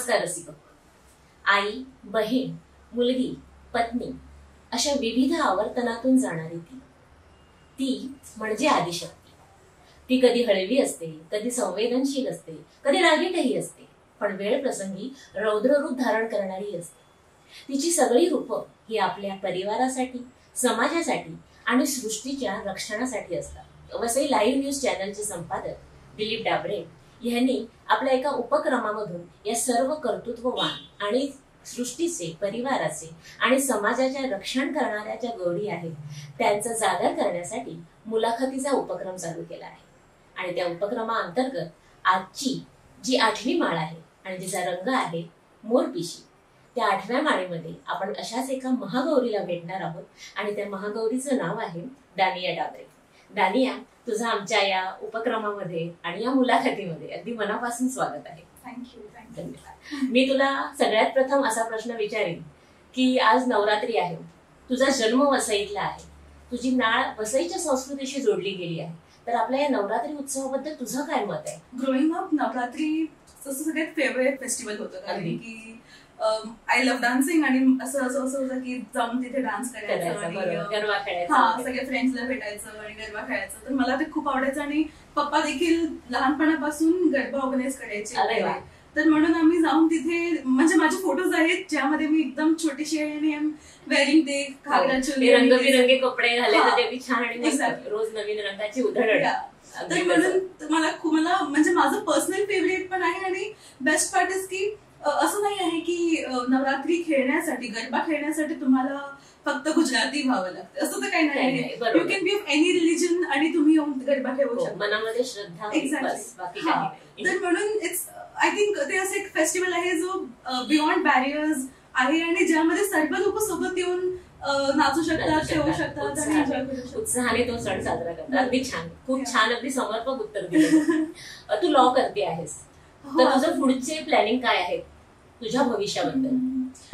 नमस्कार रसिक. आई, बहीण, मुलगी, पत्नी अशा विविध आवर्तनातून जाणारी ती म्हणजे आदिशक्ती. ती कधी हळवी असते, कधी संवेदनशील असते, कधी रागीटही असते, पण वेळ प्रसंगी रौद्र रूप धारण करणारी असते. तिची सगळी रूपं ही आपल्या परिवारासाठी, समाजासाठी आणि सृष्टीच्या रक्षणासाठी असतात. वसई लाईव्ह न्यूज चॅनलचे संपादक दिलीप डाबरे यांनी आपल्या एका उपक्रमामधून या सर्व कर्तृत्ववान आणि सृष्टीचे, परिवाराचे आणि समाजाच्या रक्षण करणाऱ्या ज्या गौरी आहेत त्यांचा जागर करण्यासाठी मुलाखतीचा उपक्रम चालू केला आहे. आणि त्या उपक्रमाअंतर्गत आजची जी 8वी माळ आहे आणि तिचा रंग आहे मोरपिशी, त्या 8व्या माळेमध्ये आपण अशाच एका महागौरीला भेटणार आहोत आणि त्या महागौरीचं नाव आहे दानिया डाबरे. दानिया, तुझं आमच्या या उपक्रमामध्ये आणि या मुलाखतीमध्ये अगदी मनापासून स्वागत आहे. थँक्यू. धन्यवाद. मी तुला सगळ्यात प्रथम असा प्रश्न विचारेन की आज नवरात्री आहे, तुझा जन्म वसईतला आहे, तुझी नाळ वसईच्या संस्कृतीशी जोडली गेली आहे, तर आपल्या या नवरात्री उत्सवाबद्दल तुझं काय मत आहे? ग्रोईंग अप नवरात्री सगळ्यात फेवरेट फेस्टिवल होतं, कारण की आय लव्ह डान्सिंग आणि असं होतं की जाऊन तिथे डान्स करायचं आणि गरबा खेळायचा, सगळ्या फ्रेंड्सला भेटायचं आणि गरबा खेळायचं. तर मला ते खूप आवडायचं आणि पप्पा देखील लहानपणापासून गरबा ऑर्गनाईज करायचे. तर म्हणून आम्ही जाऊन तिथे, म्हणजे माझे फोटोज आहेत ज्यामध्ये मी एकदम छोटीशी आहे आणि वेअरिंग ते घागरा चोली, रंगबिरंगी कपडे घालायचे, ते छान आणि रोज नवीन रंगाची उधळण. तर म्हणून मला म्हणजे माझं पर्सनल फेवरेट पण आहे. आणि बेस्ट पार्ट इज की असं नाही आहे की नवरात्री खेळण्यासाठी, गरबा खेळण्यासाठी तुम्हाला फक्त गुजराती व्हावं लागतं, असं तर काही नाही. You can be of any religion आणि तुम्ही येऊन गरबा खेळू शकता, मनामध्ये श्रद्धा. एक्झॅक्टली. तर म्हणून इट्स, आय थिंक ते असं एक फेस्टिवल आहे जो बियॉन्ड बॅरियर्स आहे आणि ज्यामध्ये सर्व लोक सोबत येऊन नाचू शकतात, खेळू शकतात आणि एन्जॉय करू शकतात. उत्साहाने तो सण साजरा करतात. अगदी छान, खूप छान, अगदी समर्पक उत्तर दिलं. तू लॉ करते आहेस, तर तुझं पुढचे प्लॅनिंग काय आहे तुझ्या भविष्याबद्दल?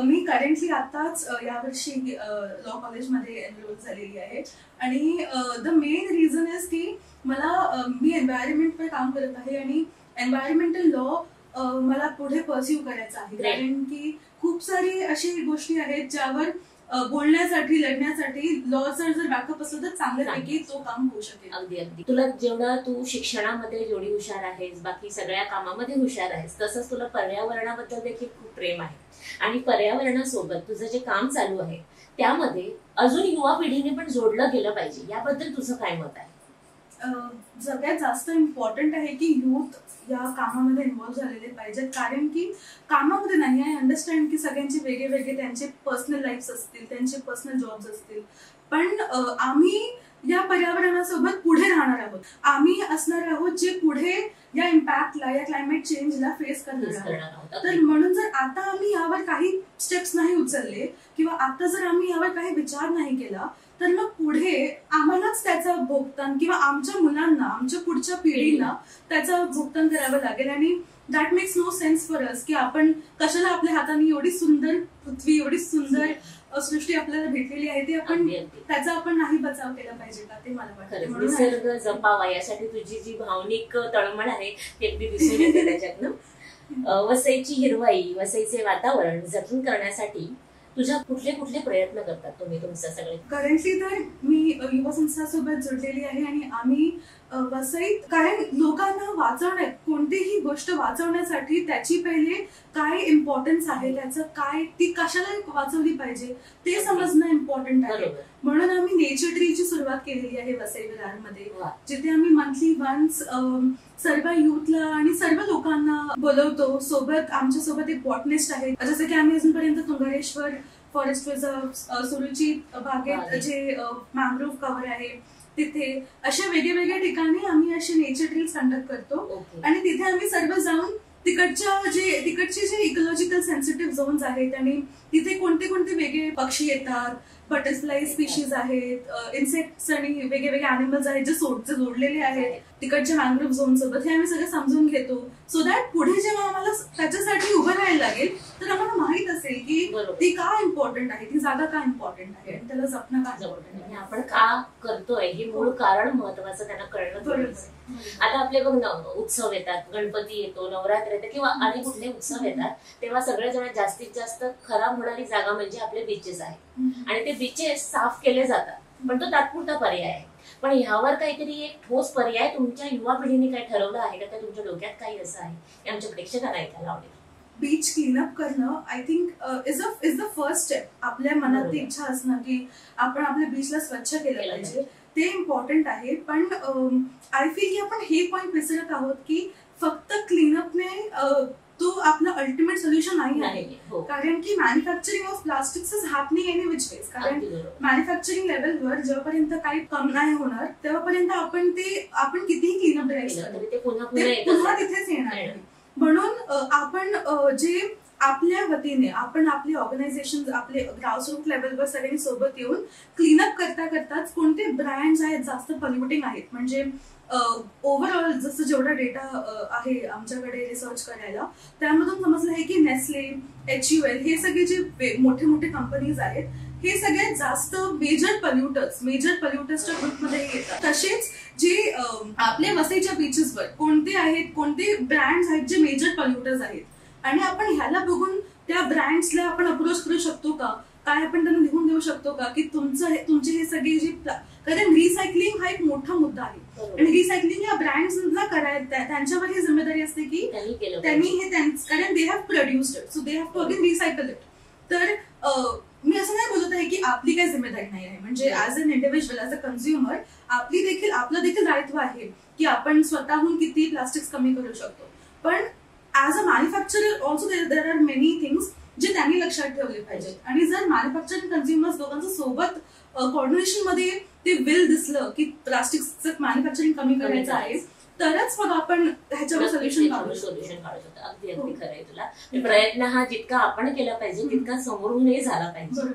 मी करंटली आताच यावर्षी लॉ कॉलेजमध्ये एनरोल झालेली आहे आणि द मेन रिझन इज की मी एन्व्हायरमेंटवर काम करत आहे आणि एन्व्हायरमेंटल लॉ मला पुढे परस्यू करायचा आहे. कारण की खूप सारी अशी गोष्टी आहेत ज्यावर बोलण्यासाठी, लढण्यासाठी लॉचं जर बॅकअप असलं तर चांगल्यापैकी तो काम होऊ शकेल. अगदी अगदी. तुला जेवढा तू शिक्षणामध्ये जेवढी हुशार आहेस, बाकी सगळ्या कामामध्ये हुशार आहेस, तसंच तुला पर्यावरणाबद्दल देखील खूप प्रेम आहे. आणि पर्यावरणासोबत तुझं जे काम चालू आहे त्यामध्ये अजून युवा पिढीने पण जोडलं गेलं पाहिजे, याबद्दल तुझं काय मत आहे? सगळ्यात जास्त इम्पॉर्टंट आहे की यूथ या कामामध्ये इन्व्हॉल्व्ह झालेले पाहिजेत. कारण की कामामध्ये नाही, आय अंडरस्टँड की सगळ्यांचे वेगळे त्यांचे पर्सनल लाईफ्स असतील, त्यांचे पर्सनल जॉब्स असतील, पण आम्ही या पर्यावरणासोबत पुढे राहणार आहोत. आम्ही असणार आहोत जे पुढे या इम्पॅक्टला, या क्लायमेट चेंजला फेस करणार आहोत. तर म्हणून जर आता आम्ही यावर काही स्टेप्स नाही उचलले किंवा आता जर आम्ही यावर काही विचार नाही केला तर मग पुढे आम्हालाच त्याचं भोगतान किंवा आमच्या मुलांना, आमच्या पुढच्या पिढीला त्याचं भोगतान करावं लागेल. आणि that makes no sense for us की आपण कशाला आपल्या हाताने एवढी सुंदर पृथ्वी, एवढी सुंदर सृष्टी आपल्याला भेटलेली आहे, ती आपण त्याचा आपण नाही बचाव केला पाहिजे का, ते मला वाटतं. निसर्ग जपावा यासाठी तुझी जी भावनिक तळमळ आहे ती अगदी दिसून येते त्याच्यातनं. वसईची हिरवाई, वसईचे वातावरण जतन करण्यासाठी तुझ्या कुठले प्रयत्न करतात तुम्ही तुमचं सगळे? करंटली तर मी युवा संस्थासोबत जोडलेली आहे आणि आम्ही वसईत, कारण लोकांना वाचवण्यात, कोणतीही गोष्ट वाचवण्यासाठी त्याची पहिले काय इम्पॉर्टन्स आहे, त्याचं काय, ती कशाला वाचवली पाहिजे ते समजणं इम्पॉर्टंट आहे. म्हणून आम्ही नेचर ट्रीची सुरुवात केलेली आहे वसई विरारमध्ये, जिथे आम्ही मंथली वन्स सर्व युथला आणि सर्व लोकांना बोलवतो. सोबत आमच्या सोबत एक बॉटनिस्ट आहे, जसं की आम्ही अजूनपर्यंत तुंगारेश्वर फॉरेस्ट रिझर्व, सुरुची बागेत जे मॅंग्रोव्ह कव्हर आहे तिथे, अशा वेगवेगळ्या ठिकाणी आम्ही असे नेचर ट्रील्स कंडक्ट करतो. आणि तिथे आम्ही सर्व जाऊन तिकडचे जे इकोलॉजिकल सेन्सिटिव्ह झोन्स आहेत आणि तिथे कोणते वेगळे पक्षी येतात, बटरफ्लाय स्पीशीज आहेत, इन्सेक्ट्स आणि वेगवेगळे अॅनिमल्स आहेत जे जोडलेले आहेत तिकडच्या मॅंग्रोव्ह झोन सोबत, हे आम्ही सगळं समजून घेतो. सो दॅट पुढे जेव्हा आम्हाला त्याच्यासाठी उभं राहायला लागेल तर आम्हाला माहित असेल की ती का इम्पॉर्टंट आहे, ती जागा का इम्पॉर्टंट आहे आणि त्याला जपणं का इम्पॉर्टंट आहे. आणि आपण का करतोय हे मूळ कारण महत्वाचं त्यांना कळणं गरजेचं आहे. आता आपले बघ उत्सव येतात, गणपती येतो, नवरात्र येतात किंवा आणि कुठले उत्सव येतात, तेव्हा सगळेजण जास्तीत जास्त खराब होणारी जागा म्हणजे आपले बीचेस आहेत आणि ते बीचेस साफ केले जातात, पण तो तात्पुरता पर्याय आहे. पण ह्यावर काहीतरी एक ठोस पर्याय तुमच्या युवा पिढीने काय ठरवलं आहे का, तुमच्या डोक्यात काही असं आहे हे आमच्या प्रेक्षकांना ऐकायला आवडेल. बीच क्लीनअप करणं I think is the first step. आपल्या मनात ती इच्छा असणं की आपण आपल्या बीचला स्वच्छ केलं पाहिजे, ते इम्पॉर्टंट आहे. पण आय फील की आपण हे पॉइंट विसरत आहोत की फक्त क्लीनअपने तो आपलं अल्टिमेट सोल्युशन नाही आहे. कारण की manufacturing of plastics is happening any which ways. कारण मॅन्युफॅक्चरिंग लेवलवर जेव्हापर्यंत काही कम नाही होणार तेव्हापर्यंत आपण कितीही क्लीनअप करायचं ते पुन्हा तिथेच येणार आहे. म्हणून आपण जे आपल्या वतीने आपण आपले ऑर्गनायझेशन आपले ग्रासरूट लेवलवर सगळ्यांनी सोबत येऊन क्लीनअप करताच कोणते ब्रँड्स आहेत जास्त पॉल्युटिंग आहेत, म्हणजे ओव्हरऑल जसं जेवढा डेटा आहे आमच्याकडे रिसर्च करायला त्यामधून समजलं आहे की नेस्ले, HUL हे सगळे जे मोठे मोठे कंपनीज आहेत हे सगळ्यात जास्त मेजर पॉल्युटर्सच्या ग्रुपमध्ये येतात. तसेच जे आपल्या वसईच्या बीचेसवर कोणते आहेत, कोणते ब्रँड्स आहेत जे मेजर पॉल्युटर्स आहेत, आणि आपण ह्याला बघून त्या ब्रँड्सला आपण अप्रोच करू शकतो का, काय आपण त्यांना लिहून देऊ शकतो का की तुमचे हे सगळे जे, कारण रिसायकलिंग हा एक मोठा मुद्दा आहे आणि रिसायकलिंग या ब्रँड्सला करायला त्यांच्यावर ही जिम्मेदारी असते की त्यांनी हे कारण they have produced it, so they have to again recycle it. तर मी असं नाही बोलत आहे की आपली काही जिम्मेदारी नाही आहे, म्हणजे as an individual, as a consumer आपलं देखील दायित्व आहे की आपण स्वतःहून किती प्लास्टिक्स कमी करू शकतो. पण as a manufacturer also there are many things जे त्यांनी लक्षात ठेवले पाहिजेत. आणि जर मॅन्युफॅक्चरिंग कन्झ्युमर्स दोघांचं सोबत कोऑर्डिनेशन मध्ये ते विल दिसलं की प्लास्टिकचं मॅन्युफॅक्चरिंग कमी करायचं आहे, तरच मग आपण ह्याच्यावर सोल्युशन काढू शकतो. अगदी खरं आहे तुला. प्रयत्न हा जितका आपण केला पाहिजे तितका समोरूनही झाला पाहिजे.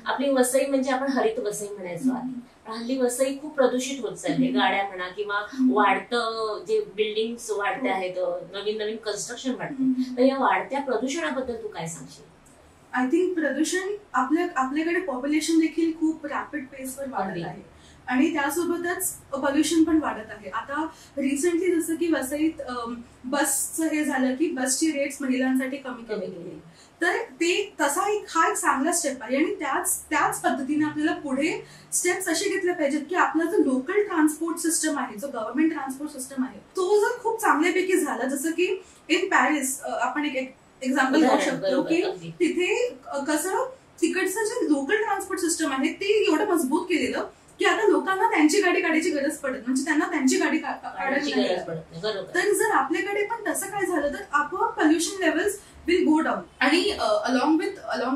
आपली वसई म्हणजे आपण हरित वसई म्हणायचो आधी, हल्ली वसई खूप प्रदूषित होत चालली. गाड्या म्हणा किंवा वाढतं जे बिल्डिंग्स वाढते आहेत, नवीन कन्स्ट्रक्शन वाढतं, तर या वाढत्या प्रदूषणाबद्दल तू काय सांगशील? आय थिंक प्रदूषण आपल्याकडे पॉप्युलेशन देखील खूप रॅपिड पेसवर वाढत आहे आणि त्यासोबतच पॉल्युशन पण वाढत आहे. आता रिसेंटली जसं की वसईत बसचं हे झालं की बसची रेट्स महिलांसाठी कमी केली, तर हा एक चांगला स्टेप आहे. आणि त्याच पद्धतीने आपल्याला पुढे स्टेप्स असे घेतले पाहिजेत की आपला जो लोकल ट्रान्सपोर्ट सिस्टम आहे, जो गव्हर्नमेंट ट्रान्सपोर्ट सिस्टम आहे, तो जर खूप चांगल्यापैकी झाला, जसं की इन पॅरिस आपण एक एक्झाम्पल घेऊ शकतो की तिथे कसं तिकडचं जे लोकल ट्रान्सपोर्ट सिस्टम आहे ते एवढं मजबूत केलेलं की आता लोकांना त्यांची गाडी काढायची गरज पडत, म्हणजे त्यांना त्यांची गाडी काढायची गरज पडत नाही. तर जर आपल्याकडे पण तसं काय झालं तर आपोआप pollution levels will go down. आणि अलॉंग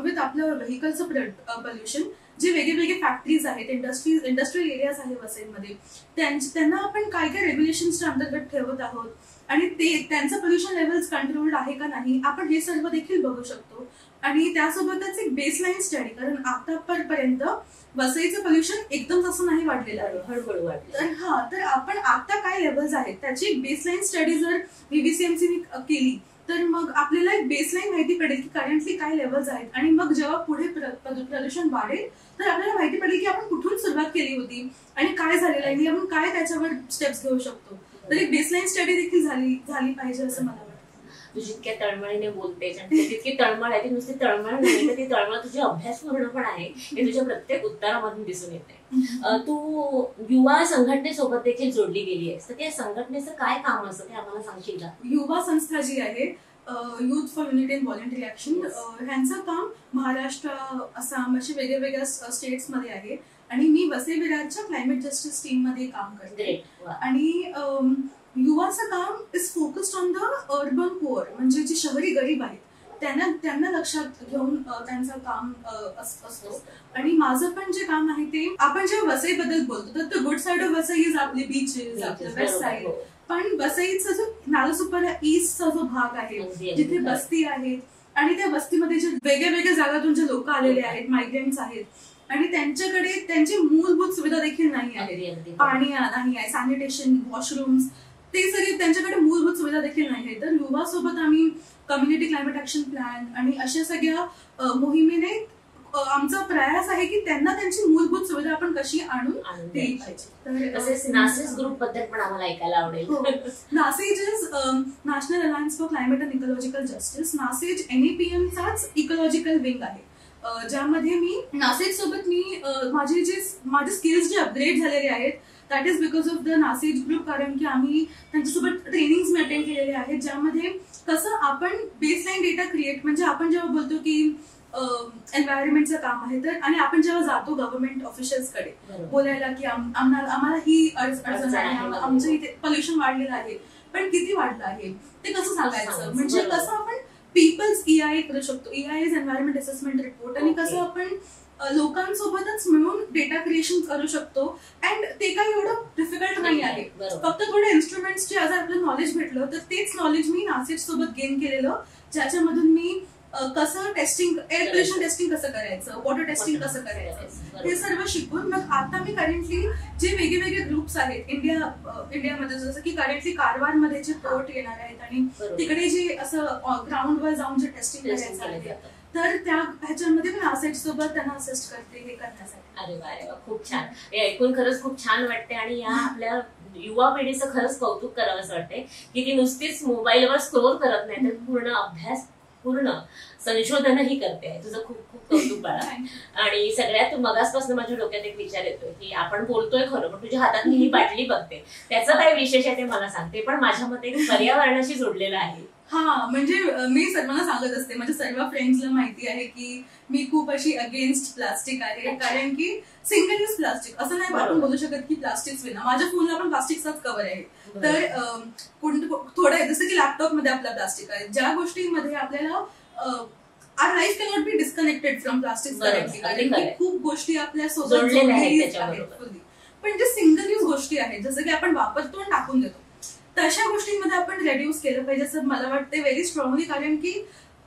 विथ आपलं व्हेकलचं पोल्युशन, जे वेगळे फॅक्टरीज आहेत, इंडस्ट्रियल एरियाज आहेत वसईमध्ये, त्यांना आपण काय रेग्युलेशन्सच्या अंतर्गत ठेवत आहोत आणि त्यांचं पोल्युशन लेवल्स कंट्रोल्ड आहे का नाही, आपण हे सर्व देखील बघू शकतो. आणि त्यासोबतच एक बेसलाईन स्टडी, कारण आतापर्यंत वसईचं पोल्युशन एकदम तसं नाही वाढलेलं आहे, हळूहळू वाढलं. तर आपण आता काय लेवल्स आहेत त्याची एक बेसलाईन स्टडी जर VVCMC केली तर मग आपल्याला एक बेसलाईन माहिती पडेल की करंटली काय लेवल्स आहेत. आणि मग जेव्हा पुढे प्रदूषण वाढेल तर आपल्याला माहिती पडेल की आपण कुठून सुरुवात केली होती आणि काय झालेलं आहे आणि आपण काय त्याच्यावर स्टेप्स घेऊ शकतो. तर एक बेसलाईन स्टडी देखील झाली पाहिजे असं मला वाटतं. तू जितक्या तळमळीने बोलते तितकी तळमळ आहे, ती नुसती तळमळ नाही तर ती तळमळ तुझी अभ्यासपूर्ण पण आहे, हे तुझ्या प्रत्येक उत्तरामधून दिसून येते. तू युवा संघटनेसोबत देखील जोडली गेली आहेस, तर त्या संघटनेचं काय काम असतं ते आम्हाला सांगशील का? युवा संस्था जी आहे, youth for unity and voluntary action, ह्यांचं काम महाराष्ट्र, आसाम असे वेगवेगळ्या स्टेट्स मध्ये आहे. आणि मी वसई विरारच्या क्लायमेट जस्टिस टीम मध्ये काम करते. आणि युवाचं काम is focused on the urban poor, म्हणजे जे शहरी गरीब आहेत त्यांना लक्षात घेऊन त्यांचं काम असतं. आणि माझं पण जे काम आहे ते, आपण जेव्हा वसईबद्दल बोलतो तर good side of Vasai is आपले बीचेस, आपलं वेस्ट साइड. पण वसईचा जो नालासोपारा ईस्टचा जो भाग आहे जिथे बस्ती आहेत आणि त्या बस्तीमध्ये जे वेगळ्या जागातून जे लोक आलेले आहेत, मायग्रेंट्स आहेत, आणि त्यांच्याकडे त्यांची मूलभूत सुविधा देखील नाही आहे, पाणी नाही आहे, सॅनिटेशन, वॉशरूम्स, ते सगळे त्यांच्याकडे मूलभूत सुविधा देखील नाही आहे. तर युवासोबत आम्ही कम्युनिटी क्लायमेट ऍक्शन प्लॅन आणि अशा सगळ्या मोहिमेने आमचा प्रयास आहे की त्यांना त्यांची मूलभूत सुविधा आपण कशी आणून दिली पाहिजे. तसेच नासेज ग्रुप बद्दल पण आम्हाला ऐकायला आवडेल. NACEJ is national alliance for climate and ecological justice. NACEJ NEPM चाच इकॉलॉजिकल विंग आहे, ज्यामध्ये मी नासेज सोबत माझे स्किल्स जे अपग्रेड झालेले आहेत that is because of the NACEJ group. कारण की आम्ही त्यांच्यासोबत ट्रेनिंग्स अटेंड केलेले आहेत, ज्यामध्ये कसं आपण बेसलाईन डेटा क्रिएट, म्हणजे आपण जेव्हा बोलतो की एन्व्हायरमेंटचं काम आहे तर, आणि आपण जेव्हा जातो गव्हर्नमेंट ऑफिशियल्सकडे बोलायला की आम्हाला ही अडचण आहे, आमचं इथे पोल्युशन वाढलेलं आहे, पण किती वाढलं आहे ते कसं सांगायचं, म्हणजे कसं आपण पीपल्स EIA करू शकतो. EIA is environment assessment report. आणि कसं आपण लोकांसोबतच मिळून डेटा क्रिएशन करू शकतो. अँड ते काही एवढं डिफिकल्ट नाही आहे, फक्त थोडे इन्स्ट्रुमेंट्सचे आज आपलं नॉलेज भेटलं तर तेच नॉलेज मी नासेज सोबत गेन केलेलं, ज्याच्यामधून मी कसं टेस्टिंग, एअर पोल्युशन टेस्टिंग कसं करायचं, वॉटर टेस्टिंग कसं करायचं, हे सर्व शिकून मग आता मी करंटली जे वेगवेगळे ग्रुप्स आहेत इंडियामध्ये, जसं की करंटली कारवारमध्ये जे पोर्ट येणार आहेत आणि तिकडे जे असं ग्राउंडवर जाऊन जे टेस्टिंग करायचं आहे, तर त्या ह्याच्यामध्ये मी नासेज सोबत त्यांना असिस्ट करते हे करण्यासाठी. अरे वा, खूप छान. हे ऐकून खरंच खूप छान वाटते. आणि या आपल्या युवा पिढीचं खरंच कौतुक करावं असं वाटतंय की ती नुसतीच मोबाईलवर स्क्रोल करत नाही, तर पूर्ण अभ्यास, पूर्ण संशोधनही करते. तुझं खूप खूप कौतुक बाळा. आणि सगळ्यात मगासपासून माझ्या डोक्यात एक विचार येतोय की आपण बोलतोय खरं, पण तुझ्या हातात ही बाटली बघते, त्याचं काय विशेष आहे ते मला सांगते, पण माझ्या मते पर्यावरणाशी जोडलेलं आहे. म्हणजे मी सर्वांना सांगत असते, माझ्या सर्व फ्रेंड्सला माहिती आहे की मी खूप अशी अगेन्स्ट प्लास्टिक आहे. कारण की सिंगल यूज प्लास्टिक असं नाही आपण बोलू शकत की प्लास्टिक विना. माझ्या फोनला पण प्लास्टिकचाच कव्हर आहे, तर थोडं जसं की लॅपटॉपमध्ये आपला प्लास्टिक आहे, ज्या गोष्टींमध्ये आपल्याला our life cannot be disconnected from plastic directly, कारण की खूप गोष्टी आपल्या सोबत जोडलेल्या आहेत. पण जे सिंगल यूज गोष्टी आहेत, जसं की आपण वापरतो आणि टाकून देतो, तशा गोष्टींमध्ये आपण रेड्यूस केलं पाहिजे असं मला वाटतं व्हेरी स्ट्रॉंगली. कारण की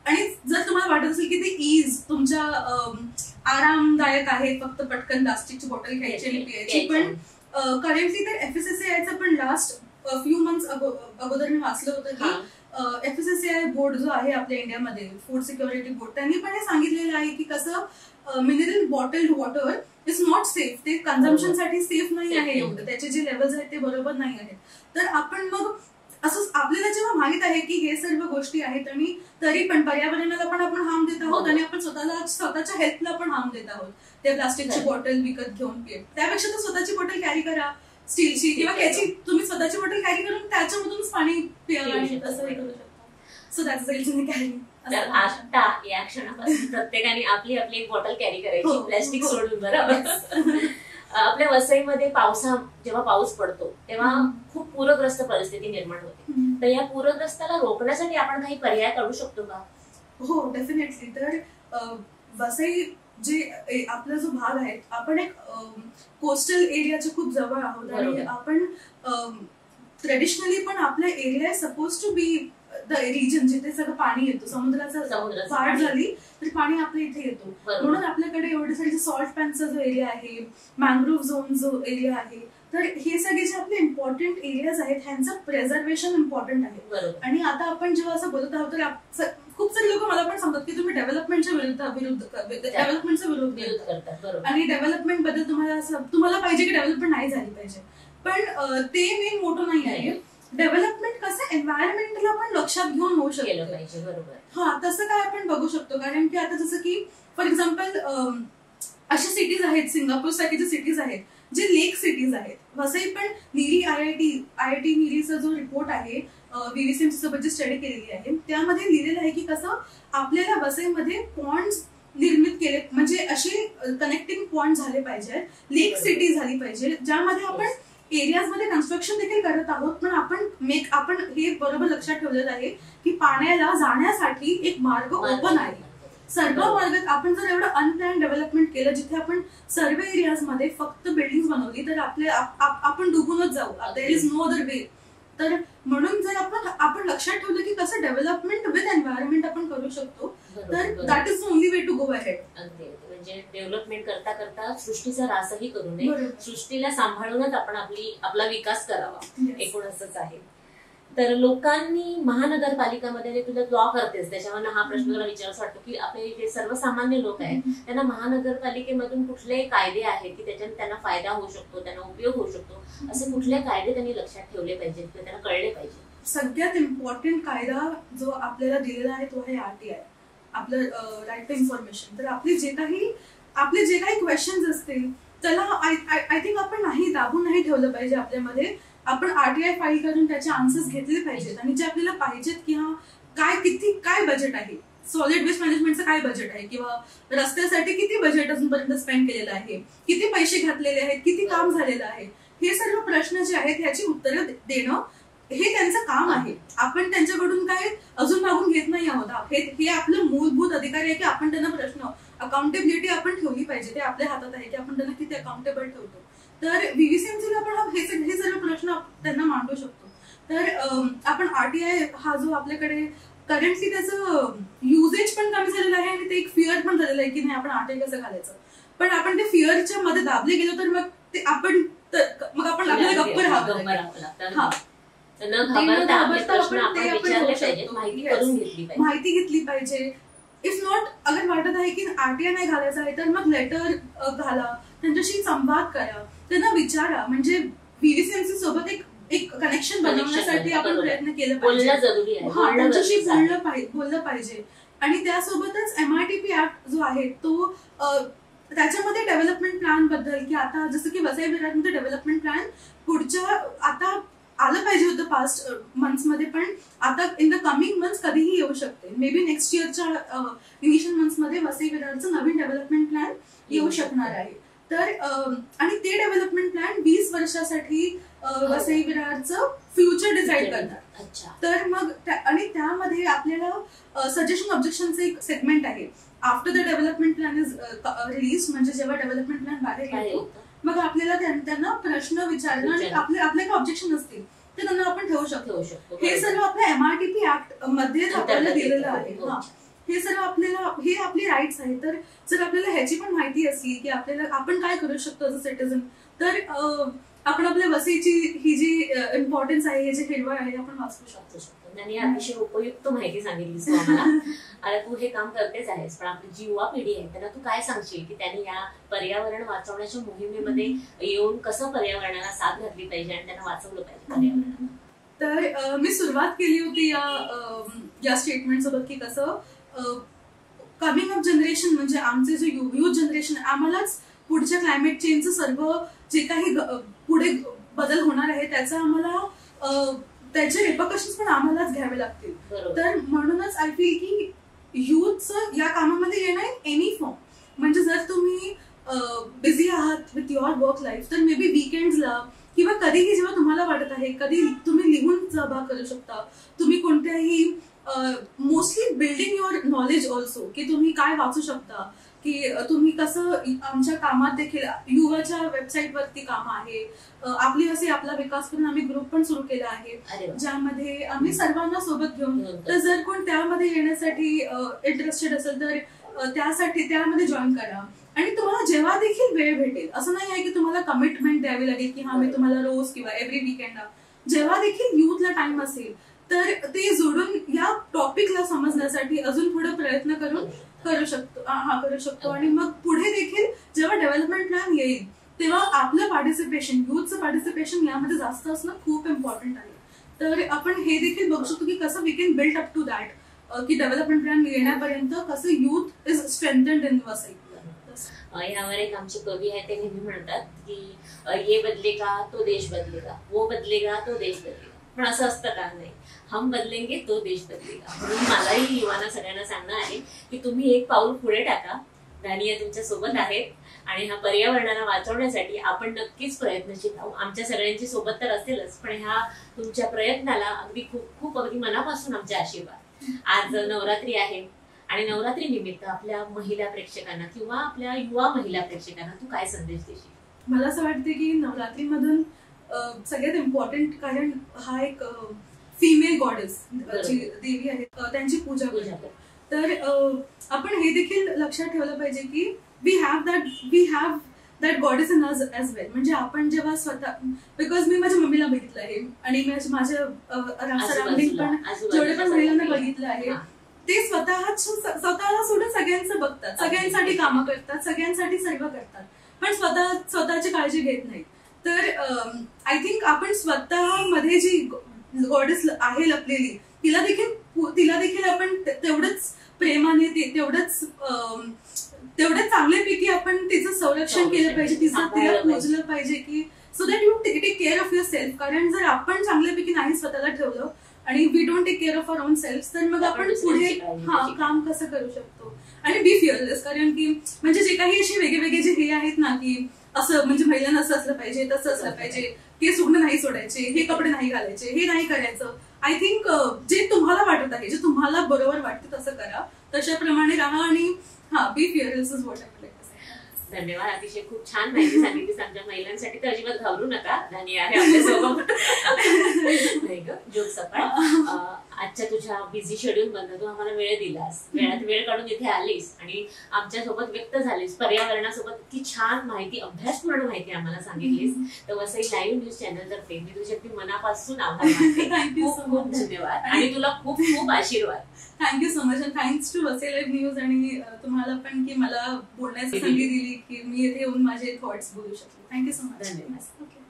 आणि जर तुम्हाला वाटत असेल की ते इज तुमच्या आरामदायक आहे फक्त पटकन प्लास्टिकची बॉटल घ्यायची आणि पियायची, पण करंटली तर FSSAIचं पण लास्ट फ्यू मंथ्स अगोदर मी वाचलं होतं की FSSAI बोर्ड जो आहे आपल्या इंडियामध्ये, फूड सिक्युरिटी बोर्ड, त्यांनी पण हे सांगितलेलं आहे की कसं mineral bottled water is not safe. ते कन्झम्पशन साठी सेफ नाही आहे एवढं, त्याचे जे लेवल्स आहेत ते बरोबर नाही आहेत. तर आपण मग असं आपल्याला जेव्हा माहित आहे की हे सर्व गोष्टी आहेत आणि तरी पण पर्यावरणाला पण आपण हार्म देत आहोत आणि आपण स्वतःच्या हेल्थला पण हार्म देत आहोत ते प्लास्टिकची बॉटल विकत घेऊन पित, त्यापेक्षा तर स्वतःची बॉटल कॅरी करा स्टीलची, किंवा त्याची तुम्ही स्वतःची बॉटल कॅरी करून त्याच्यामधूनच पाणी पिया असं हे करू शकता. So that's the reason carry. आता या क्षणापासून प्रत्येकाने आपली आपली एक बॉटल कॅरी करायची, प्लास्टिक सोडून. बरोबर. आपल्या वसईमध्ये जेव्हा पाऊस पडतो तेव्हा खूप पूरग्रस्त परिस्थिती निर्माण होते, तर या पूरग्रस्ताला रोखण्यासाठी आपण काही पर्याय काढू शकतो का? हो, डेफिनेटली. तर वसई जे आपला जो भाग आहे, आपण एक कोस्टल एरियाच्या खूप जवळ आहोत आणि आपण ट्रेडिशनली पण आपल्या area suppose to be the region जिथे सगळं पाणी येतो, समुद्राचा वाढ झाली तर पाणी आपल्या इथे येतो. म्हणून आपल्याकडे एवढे सारे सॉल्ट पॅनचा जो एरिया आहे, मॅंग्रोव्ह झोन जो एरिया आहे, तर हे सगळे जे आपले इम्पॉर्टंट एरियाज आहेत ह्यांचं प्रिझर्वेशन इम्पॉर्टंट आहे. आणि आता आपण जेव्हा असं बोलत आहोत तर खूप सारे लोक मला पण सांगतात की तुम्ही डेव्हलपमेंटच्या विरुद्ध करतात आणि डेव्हलपमेंट बद्दल तुम्हाला पाहिजे की डेव्हलपमेंट नाही झाली पाहिजे, पण ते मेन मोठं नाही आहे. डेव्हलपमेंट कसं एन्व्हायरमेंटला पण लक्षात घेऊन होऊ शकलं पाहिजे. बरोबर. तसं काय आपण बघू शकतो, कारण की आता जसं की फॉर एक्झाम्पल अशा सिटीज आहेत, सिंगापूर सारखे सिटीज आहेत जे लेक सिटीज आहेत. वसई पण नीरी IIT नीरीचा जो रिपोर्ट आहे, VVCM सोबत जी स्टडी केलेली आहे, त्यामध्ये लिहिलेलं आहे की कसं आपल्याला वसईमध्ये पॉइंट्स निर्मित केले, म्हणजे असे कनेक्टिंग पॉइंट झाले पाहिजे, लेक सिटी झाली पाहिजे, ज्यामध्ये आपण एरियाज मध्ये कन्स्ट्रक्शन देखील करत आहोत, पण आपण हे बरोबर लक्षात ठेवलेलं आहे की पाण्याला जाण्यासाठी एक मार्ग ओपन आहे. सर्व मार्ग आपण जर एवढं अनप्लॅन डेव्हलपमेंट केलं जिथे आपण सर्व एरियाज मध्ये फक्त बिल्डिंग बनवली तर आपण डुबूनच जाऊ. There is no other way. तर म्हणून जर आपण लक्षात ठेवलं की कसं डेव्हलपमेंट विथ एन्व्हायरमेंट आपण करू शकतो, तर that is the only way to go ahead. म्हणजे डेव्हलपमेंट करता करता सृष्टीचा रासही करू नये, सृष्टीला सांभाळूनच आपण आपला विकास करावा, एकूण असंच आहे. तर लोकांनी महानगरपालिकामध्ये तुला लॉ करतेस त्याच्यावर हा प्रश्न तुला विचारायचा वाटतो की आपले जे सर्वसामान्य लोक आहेत त्यांना महानगरपालिकेमधून कुठले कायदे आहेत की त्याच्याने त्यांना फायदा होऊ शकतो, त्यांना उपयोग होऊ शकतो, असे कुठले कायदे त्यांनी लक्षात ठेवले पाहिजेत किंवा त्यांना कळले पाहिजे? सगळ्यात इम्पॉर्टंट कायदा जो आपल्याला दिलेला आहे तो आहे RTI, आपलं राईट टू इन्फॉर्मेशन. तर आपले जे काही क्वेश्चन्स असतील त्याला आय थिंक आपण दाबून नाही ठेवलं पाहिजे आपल्यामध्ये. आपण RTI फाईल करून त्याचे आन्सर्स घेतले पाहिजेत आणि जे आपल्याला पाहिजेत की काय बजेट आहे, सॉलिड वेस्ट मॅनेजमेंटचं काय बजेट आहे, किंवा रस्त्यासाठी किती बजेट अजूनपर्यंत स्पेंड केलेलं आहे, किती पैसे घातलेले आहेत, किती काम झालेलं आहे, हे सर्व प्रश्न जे आहेत ह्याची उत्तरं देणं हे त्यांचं काम आहे. आपण त्यांच्याकडून काय अजून मागून घेत नाही आहोत. हे आपलं मूलभूत अधिकार आहे की आपण त्यांना प्रश्न, अकाउंटेबिलिटी आपण ठेवली पाहिजे. ते आपल्या हातात आहे की आपण त्यांना किती अकाउंटेबल ठेवतो. तर VVCMC ला आपण हे सर्व प्रश्न त्यांना मांडू शकतो. तर आपण RTI हा जो आपल्याकडे करंटली त्याचं युजेज पण कमी झालेलं आहे आणि ते एक फिअर पण झालेलं आहे की नाही आपण RTI कसं घालायचं. पण आपण ते फिअरच्या मध्ये दाबले गेलो तर मग आपल्याला गप्प राहावं लागतं. माहिती घेतली पाहिजे. इफ नॉट अगर वाटत आहे की RTI नाही घालायचं आहे तर मग लेटर घाला, त्यांच्याशी संवाद करा, त्यांना विचारा. म्हणजे VVCMC सोबत एक कनेक्शन बनवण्यासाठी आपण प्रयत्न केला पाहिजे. त्यांच्याशी बोललं पाहिजे. आणि त्यासोबतच MRTP ऍक्ट जो आहे तो त्याच्यामध्ये डेव्हलपमेंट प्लॅन बद्दल की आता जसं की वसई विरारमध्ये डेव्हलपमेंट प्लॅन पुढच्या आता आलं पाहिजे होतं पास्ट मंथ्स मध्ये, पण आता इन द कमिंग मंथ्स कधीही येऊ शकते. मे बी नेक्स्ट इयरच्या इनिशियल मंथ्स मध्ये वसई विरारचं नवीन डेव्हलपमेंट प्लॅन येऊ शकणार आहे. तर आणि ते डेव्हलपमेंट प्लॅन 20 वर्षासाठी वसई विरारचं फ्युचर डिसाईड करणार. तर मग आणि त्यामध्ये आपल्याला सजेशन ऑब्जेक्शनचं एक सेगमेंट आहे. After the development plan is release, म्हणजे जेव्हा डेव्हलपमेंट प्लॅन बाहेर येतो मग आपल्याला त्यांना प्रश्न विचारणं आणि आपले काय ऑब्जेक्शन असतील ते त्यांना आपण ठेवू शकतो. हे सर्व आपल्या MRTP ऍक्ट मध्ये आपल्याला दिलेलं आहे. हे सर्व हे आपले राईट्स आहेत. तर जर आपल्याला ह्याची पण माहिती असली की आपण काय करू शकतो ऍज अ सिटिझन, तर आपण आपल्या वसईची ही जी इम्पॉर्टन्स आहे, हे जे हिरवळ आहे आपण वाचवू शकतो. आणि अतिशय उपयुक्त माहिती सांगितलीस तू आम्हाला. आता तू हे काम करतेच आहेस, पण आपली जी युवा पिढी आहे त्यांना तू काय सांगशील की त्यांनी या पर्यावरण वाचवण्याच्या मोहिमेमध्ये येऊन कसं पर्यावरणाला साथ घातली पाहिजे आणि त्यांना वाचवलं पाहिजे पर्यावरणाला? तर मी सुरुवात केली होती या स्टेटमेंट सोबत की कसं कमिंग अप जनरेशन म्हणजे आमचे जे युथ जनरेशन, आम्हालाच पुढच्या क्लायमेट चेंजचं सर्व जे काही पुढे बदल होणार आहे त्याचा आम्हाला त्याचे रिपरकशन्स पण आम्हालाच घ्यावे लागतील. तर म्हणूनच आय फील की युथचं या कामामध्ये येणं एनी फॉर्म, म्हणजे जर तुम्ही बिझी आहात विथ युअर वर्क लाईफ तर मे बी वीकेंड्सला किंवा कधीही जेव्हा तुम्हाला वाटत आहे कधी तुम्ही लिहून सहभाग करू शकता. तुम्ही कोणत्याही mostly building your knowledge also की तुम्ही काय वाचू शकता, की तुम्ही कसं आमच्या कामात देखील युवाच्या वेबसाईट वरती काम आहे. आपली आपला विकास करून आम्ही ग्रुप पण सुरू केला आहे ज्यामध्ये आम्ही सर्वांना सोबत घेऊन, तर जर कोण त्यामध्ये येण्यासाठी इंटरेस्टेड असेल तर त्यामध्ये जॉईन करा. आणि तुम्हाला जेव्हा देखील वेळ भेटेल, असं नाही आहे की तुम्हाला कमिटमेंट द्यावी लागेल की मी तुम्हाला रोज किंवा एव्हरी वीकेंडला, जेव्हा देखील युथला टाइम असेल तर ते जोडून या टॉपिकला समजण्यासाठी अजून पुढे प्रयत्न करू शकतो. आणि मग पुढे देखील जेव्हा डेव्हलपमेंट प्लॅन येईल तेव्हा आपलं पार्टिसिपेशन, युथचं पार्टिसिपेशन यामध्ये जास्त असणं खूप इम्पॉर्टंट आहे. तर आपण हे देखील बघू शकतो की कसं we can build up to that, की डेव्हलपमेंट प्लॅन येण्यापर्यंत कसं youth is strengthened in Vasai. यावर एक आमचे कवी आहे ते नेहमी म्हणतात की ये बदलेगा तो देश बदलेगा, वो बदलेगा तो देश बदलेगा. पण असं असतं का? नाही, हम बदलेंगे तो देश बदलेगा. म्हणून मलाही युवांना सगळ्यांना सांगणं आहे की तुम्ही एक पाऊल पुढे टाका. दानिया तुमच्या सोबत आहेत आणि हा पर्यावरणाला वाचवण्यासाठी आपण नक्कीच प्रयत्नशील राहू. आमच्या सगळ्यांची सोबत तर असेलच, पण ह्या तुमच्या प्रयत्नाला अगदी खूप अगदी मनापासून आमचे आशीर्वाद. आज नवरात्री आहे आणि नवरात्री निमित्त आपल्या महिला प्रेक्षकांना किंवा आपल्या युवा महिला प्रेक्षकांना तू काय संदेश देशील? मला असं वाटतं की नवरात्रीमधून सगळ्यात इम्पॉर्टंट, कारण हा एक फिमेल गॉडेस देवी आहे, त्यांची पूजा करतो. तर आपण हे देखील लक्षात ठेवलं पाहिजे की we have that God is in us as well. म्हणजे आपण जेव्हा स्वतः, बिकॉज मी माझ्या मम्मीला बघितलं आहे आणि माझ्या सराउंडिंग पण जेवढे पण महिलांना बघितलं आहे, ते स्वतःला सोडून सगळ्यांचं बघतात, सगळ्यांसाठी कामं करतात, सगळ्यांसाठी सर्व करतात, पण स्वतःची काळजी घेत नाही. तर आय थिंक आपण स्वतःमध्ये जी गॉडेस आहे लपलेली, तिला देखील आपण तेवढंच प्रेमाने, तेवढंच चांगल्यापैकी आपण तिचं संरक्षण केलं पाहिजे, तिला पोचलं पाहिजे, की so that you take care of yourself. कारण जर आपण चांगल्यापैकी नाही स्वतःला ठेवलं आणि we don't take care of our own self, तर मग आपण पुढे काम कसं करू शकतो. आणि बी फिअरलेस, कारण की म्हणजे जे काही असे वेगळे जे हे आहेत ना, की असं म्हणजे महिलांना असं असलं पाहिजे, तसं असलं पाहिजे, हे सुगणं नाही सोडायचे, हे कपडे नाही घालायचे, हे नाही करायचं. आय थिंक जे तुम्हाला वाटत आहे, जे तुम्हाला बरोबर वाटतं तसं करा, तशाप्रमाणे राहा आणि be fearless is what I would like to say. धन्यवाद. अतिशय खूप छान माहिती सांगितलीस. आमच्या महिलांसाठी तर अजिबात घाबरू नका, धनी आहे आपल्यासोबत. नाही ग, जोक सपाट. आजच्या तुझ्या बिझी शेड्यूल मधून तू आम्हाला वेळ दिलास, वेळात वेळ काढून इथे आलीस आणि आमच्या सोबत व्यक्त झालीस, पर्यावरणासोबत इतकी छान माहिती, अभ्यासपूर्ण माहिती आम्हाला सांगितलीस. तर वसई लाईव्ह न्यूज चॅनल तर्फे मी तुझे अगदी मनापासून आभार मानते. थँक्यू खूप खूप धन्यवाद आणि तुला खूप खूप आशीर्वाद. Thank you so much. Thanks to Vasai live news आणि तुम्हाला पण, की मला बोलण्याची संधी दिली, की मी इथे येऊन माझे थॉट्स बोलू शकते. Thank you so much. धन्यवाद. ओके.